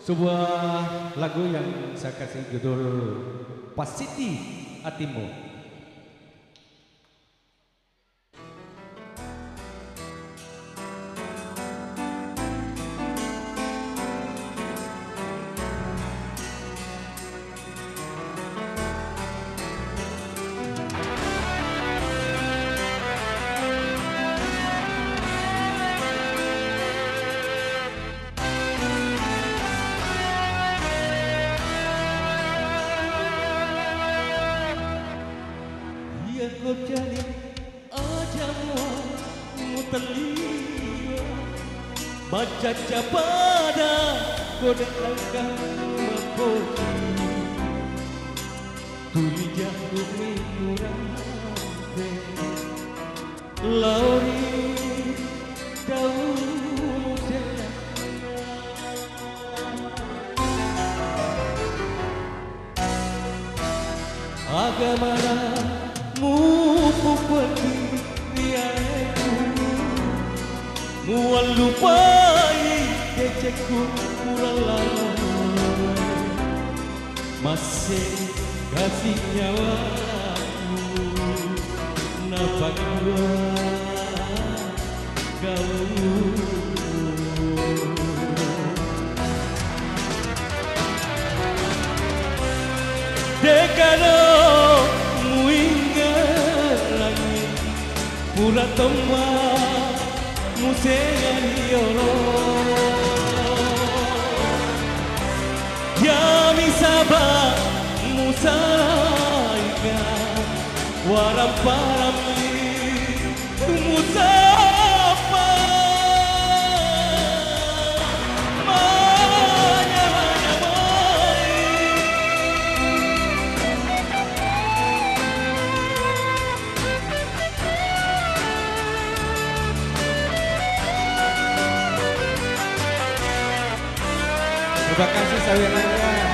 sebuah lagu yang saya kasih judul Pasiti Hatimu. Kau jadi ajamu telia baca pada godek langkah makoki tuli jatuh mingurang lauri daun selah agama pergi riaku mual lupai kecekku kurang lama masih kasih nyawaku nafak gua kau dekano pura toma musea yoro ya misaba musaiga waram parami musapa Terima kasih sawirannya.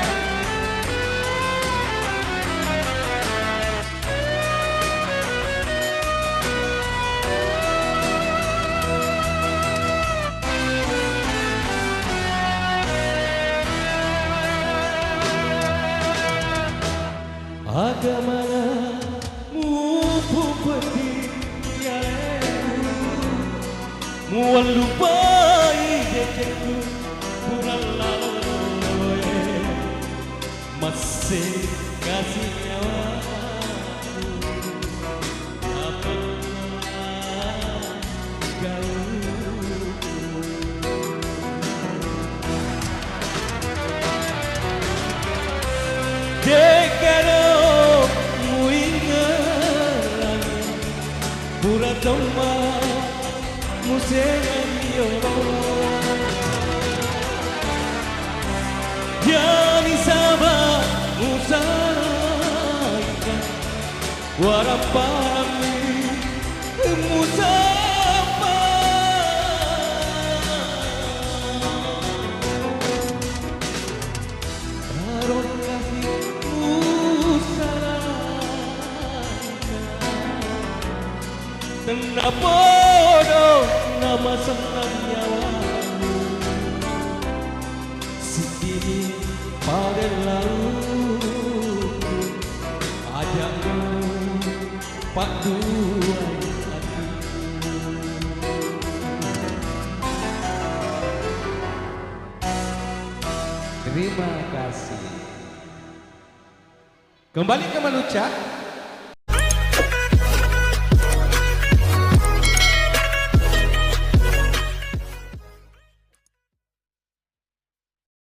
Agamana mupu peti mual lupai dekeku kurang lalu masih kasih nyawaku apakah kau dekano muingat pura toma musea yoro ya misaba musaika warapami musapa karon kasih musaraika tena bodoh nama senang nyawamu sikini pada laut ajakmu pak dua hati. Terima kasih. Kembali ke Malucak.